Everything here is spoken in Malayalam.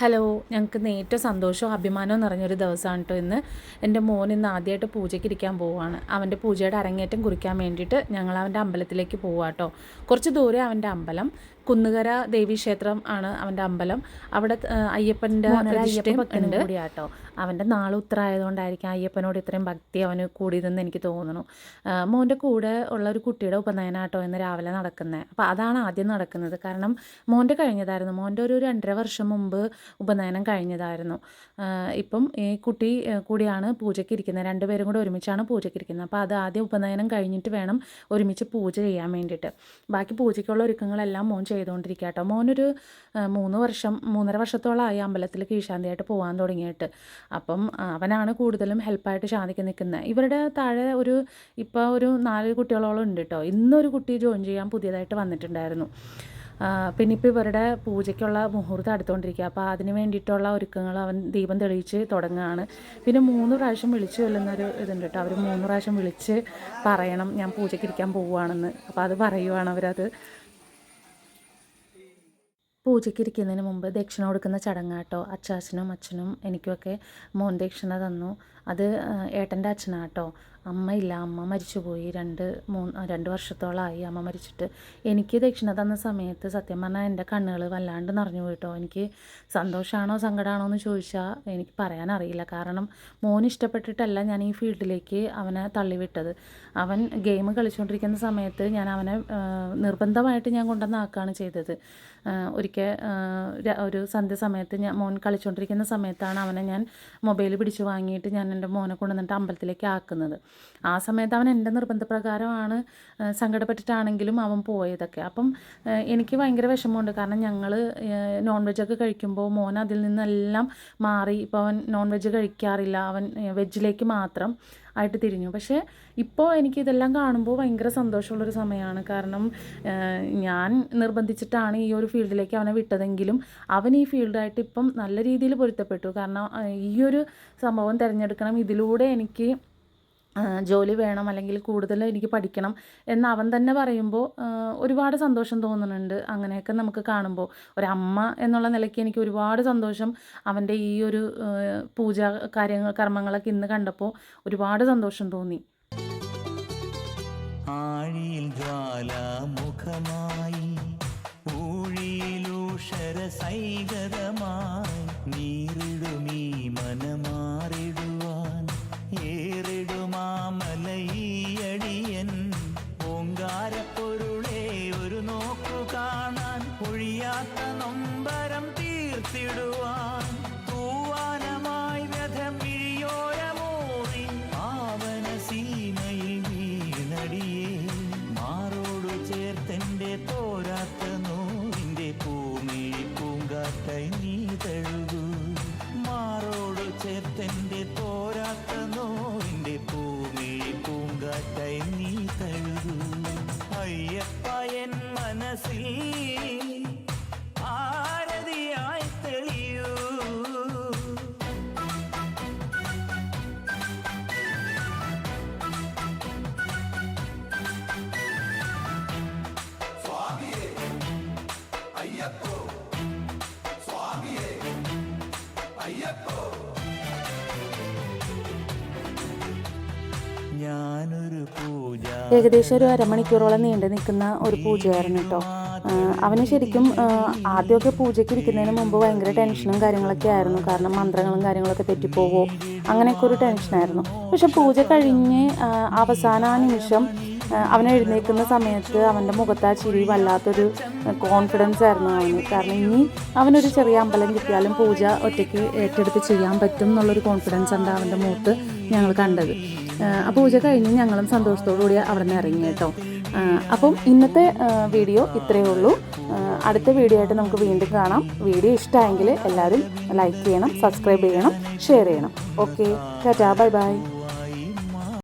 ഹലോ, ഞങ്ങൾക്ക് ഇന്ന് ഏറ്റവും സന്തോഷവും അഭിമാനവും നിറഞ്ഞൊരു ദിവസമാണ് കേട്ടോ ഇന്ന്. എൻ്റെ മോൻ ഇന്ന് ആദ്യമായിട്ട് പൂജയ്ക്ക് ഇരിക്കാൻ പോവുകയാണ്. അവൻ്റെ പൂജയുടെ അരങ്ങേറ്റം കുറിക്കാൻ വേണ്ടിയിട്ട് ഞങ്ങൾ അവൻ്റെ അമ്പലത്തിലേക്ക് പോവുക കേട്ടോ. കുറച്ച് ദൂരെ അവൻ്റെ അമ്പലം, കുന്നുകര ദേവീക്ഷേത്രം ആണ് അവൻ്റെ അമ്പലം. അവിടെ അയ്യപ്പൻ്റെ പ്രതിഷ്ഠയും ഉണ്ട് കൂടിയാട്ടോ. അവൻ്റെ നാളെ ഉത്തരമായതുകൊണ്ടായിരിക്കും അയ്യപ്പനോട് ഇത്രയും ഭക്തി അവന് കൂടിയതെന്ന് എനിക്ക് തോന്നുന്നു. മോൻ്റെ കൂടെ ഉള്ള ഒരു കുട്ടിയുടെ ഉപനയനാട്ടോ ഇന്ന് രാവിലെ നടക്കുന്നത്. അപ്പോൾ അതാണ് ആദ്യം നടക്കുന്നത്. കാരണം മോൻ്റെ കഴിഞ്ഞതായിരുന്നു. മോൻ്റെ ഒരു 2.5 വർഷം മുമ്പ് ഉപനയനം കഴിഞ്ഞതായിരുന്നു. ഇപ്പം ഈ കുട്ടി കൂടിയാണ് പൂജയ്ക്ക് ഇരിക്കുന്നത്. രണ്ടുപേരും കൂടെ ഒരുമിച്ചാണ് പൂജയ്ക്ക് ഇരിക്കുന്നത്. അപ്പോൾ അത് ആദ്യം ഉപനയനം കഴിഞ്ഞിട്ട് വേണം ഒരുമിച്ച് പൂജ ചെയ്യാൻ വേണ്ടിയിട്ട്. ബാക്കി പൂജയ്ക്കുള്ള ഒരുക്കങ്ങളെല്ലാം മോൻ ചെയ്തുകൊണ്ടിരിക്കുക കേട്ടോ. മോനൊരു 3.5 വർഷത്തോളമായി അമ്പലത്തിൽ കീഴ്ശാന്തിയായിട്ട് പോകാൻ തുടങ്ങിയിട്ട്. അപ്പം അവനാണ് കൂടുതലും ഹെൽപ്പായിട്ട് ശാന്തിക്ക് നിൽക്കുന്നത്. ഇവരുടെ താഴെ ഇപ്പോൾ ഒരു 4 കുട്ടികളോളം ഉണ്ട് കേട്ടോ. ഇന്നൊരു കുട്ടി ജോയിൻ ചെയ്യാൻ പുതിയതായിട്ട് വന്നിട്ടുണ്ടായിരുന്നു. പിന്നെ ഇപ്പോൾ ഇവരുടെ പൂജയ്ക്കുള്ള മുഹൂർത്തം അടുത്തുകൊണ്ടിരിക്കുക. അപ്പോൾ അതിന് വേണ്ടിയിട്ടുള്ള ഒരുക്കങ്ങൾ അവൻ ദീപം തെളിയിച്ച് തുടങ്ങുകയാണ്. പിന്നെ 3 പ്രാവശ്യം വിളിച്ച് കൊല്ലുന്നൊരു ഇതുണ്ട് കേട്ടോ. അവർ 3 പ്രാവശ്യം വിളിച്ച് പറയണം ഞാൻ പൂജയ്ക്ക് ഇരിക്കാൻ പോവുകയാണെന്ന്. അപ്പോൾ അത് പറയുവാണ് അവരത്. പൂജയ്ക്ക് ഇരിക്കുന്നതിന് മുമ്പ് ദക്ഷിണ കൊടുക്കുന്ന ചടങ്ങാട്ടോ. അച്ചാച്ചനും അച്ഛനും എനിക്കുമൊക്കെ മോൻ ദക്ഷിണ തന്നു. അത് ഏട്ടൻ്റെ അച്ഛനാട്ടോ. അമ്മയില്ല, അമ്മ മരിച്ചുപോയി. 2 വർഷത്തോളമായി അമ്മ മരിച്ചിട്ട്. എനിക്ക് ദക്ഷിണ തന്ന സമയത്ത് സത്യം പറഞ്ഞാൽ എൻ്റെ കണ്ണുകൾ വല്ലാണ്ട് നിറഞ്ഞു പോയിട്ടോ. എനിക്ക് സന്തോഷമാണോ സങ്കടമാണോ എന്ന് ചോദിച്ചാൽ എനിക്ക് പറയാനറിയില്ല. കാരണം മോൻ ഇഷ്ടപ്പെട്ടിട്ടല്ല ഞാൻ ഈ ഫീൽഡിലേക്ക് അവനെ തള്ളിവിട്ടത്. അവൻ ഗെയിം കളിച്ചുകൊണ്ടിരിക്കുന്ന സമയത്ത് ഞാൻ അവനെ നിർബന്ധമായിട്ട് ഞാൻ കൊണ്ടുവന്നാക്കുകയാണ് ചെയ്തത്. ഒരിക്കൽ ഒരു സന്ധ്യ സമയത്ത് മോൻ കളിച്ചുകൊണ്ടിരിക്കുന്ന സമയത്താണ് അവനെ ഞാൻ മൊബൈൽ പിടിച്ച് വാങ്ങിയിട്ട് ഞാൻ എൻ്റെ മോനെ കൊണ്ടുവന്നിട്ട് അമ്പലത്തിലേക്ക് ആക്കുന്നത്. ആ സമയത്ത് അവൻ എൻ്റെ നിർബന്ധപ്രകാരമാണ്, സങ്കടപ്പെട്ടിട്ടാണെങ്കിലും അവൻ പോയതൊക്കെ. അപ്പം എനിക്ക് ഭയങ്കര വിഷമമുണ്ട്. കാരണം ഞങ്ങൾ നോൺ വെജൊക്കെ കഴിക്കുമ്പോൾ മോൻ അതിൽ നിന്നെല്ലാം മാറി. ഇപ്പോൾ അവൻ നോൺ വെജ് കഴിക്കാറില്ല, അവൻ വെജിലേക്ക് മാത്രം ആയിട്ട് തിരിഞ്ഞു. പക്ഷേ ഇപ്പോൾ എനിക്കിതെല്ലാം കാണുമ്പോൾ ഭയങ്കര സന്തോഷമുള്ളൊരു സമയമാണ്. കാരണം ഞാൻ നിർബന്ധിച്ചിട്ടാണ് ഈ ഒരു ഫീൽഡിലേക്ക് അവനെ വിട്ടതെങ്കിലും അവൻ ഈ ഫീൽഡായിട്ട് ഇപ്പം നല്ല രീതിയിൽ പൊരുത്തപ്പെട്ടു. കാരണം ഈ ഒരു സംഭവം തിരഞ്ഞെടുക്കണം, ഇതിലൂടെ എനിക്ക് ജോലി വേണം, അല്ലെങ്കിൽ കൂടുതൽ എനിക്ക് പഠിക്കണം എന്ന് അവൻ തന്നെ പറയുമ്പോൾ ഒരുപാട് സന്തോഷം തോന്നുന്നുണ്ട്. അങ്ങനെയൊക്കെ നമുക്ക് കാണുമ്പോൾ ഒരമ്മ എന്നുള്ള നിലയ്ക്ക് എനിക്ക് ഒരുപാട് സന്തോഷം. അവൻ്റെ ഈ ഒരു കർമ്മങ്ങളൊക്കെ ഇന്ന് കണ്ടപ്പോൾ ഒരുപാട് സന്തോഷം തോന്നി. ആഴിയിൽ ജ്വാലാമുഖമായി ഊഴിയിലൂഷരസൈകതമായി നീറിടുമീ മനമാറിടുവാൻ ഏറിടുമാമലയടിയൻ ഓങ്കാരപ്പൊരുളേ ഒരു നോക്കു കാണാൻ ഒഴിയാത്ത നൊമ്പരം തീർത്തിടുവാൻ തൂവാനമായി വ്യഥമിഴിയോരമോറി പാവന സീമയിൽ വീണടിയേ മാറോടു ചേർത്തെൻ്റെ തോരാത്ത നോവിൻ്റെ പൂമിഴി പൂങ്കാറ്റായി നീ തഴുകൂ. മാറോടു ചേർത്തെൻ്റെ തോരാത്ത നോവിൻ്റെ പൂമിഴി പൂങ്കാറ്റായി നീ തഴുകൂ. അയ്യപ്പ എൻ മനസ്സിൽ ആരതിയായി തെളിയൂ. ഏകദേശം ഒരു അരമണിക്കൂറോളം നീണ്ടു നിൽക്കുന്ന ഒരു പൂജയായിരുന്നു കേട്ടോ. അവന് ശരിക്കും ആദ്യമൊക്കെ പൂജയ്ക്ക് ഇരിക്കുന്നതിന് മുമ്പ് ഭയങ്കര ടെൻഷനും കാര്യങ്ങളൊക്കെ ആയിരുന്നു. കാരണം മന്ത്രങ്ങളും കാര്യങ്ങളൊക്കെ തെറ്റിപ്പോവോ അങ്ങനെയൊക്കെ ഒരു ടെൻഷനായിരുന്നു. പക്ഷെ പൂജ കഴിഞ്ഞ് അവസാന നിമിഷം അവൻ എഴുന്നേൽക്കുന്ന സമയത്ത് അവൻ്റെ മുഖത്ത് ആ ചിരി വല്ലാത്തൊരു കോൺഫിഡൻസ് ആയിരുന്നു അവന്. കാരണം ഇനി അവനൊരു ചെറിയ അമ്പലം കിട്ടിയാലും പൂജ ഒറ്റയ്ക്ക് ഏറ്റെടുത്ത് ചെയ്യാൻ പറ്റും എന്നുള്ളൊരു കോൺഫിഡൻസ് ഉണ്ട് അവൻ്റെ മുഖത്ത് ഞങ്ങൾ കണ്ടത്. ആ പൂജ കഴിഞ്ഞ് ഞങ്ങളും സന്തോഷത്തോടു കൂടി അവിടെ നിന്ന് ഇറങ്ങി കേട്ടോ. അപ്പം ഇന്നത്തെ വീഡിയോ ഇത്രയേ ഉള്ളൂ. അടുത്ത വീഡിയോ ആയിട്ട് നമുക്ക് വീണ്ടും കാണാം. വീഡിയോ ഇഷ്ടമായെങ്കിൽ എല്ലാവരും ലൈക്ക് ചെയ്യണം, സബ്സ്ക്രൈബ് ചെയ്യണം, ഷെയർ ചെയ്യണം. Okay, Tata, bye bye.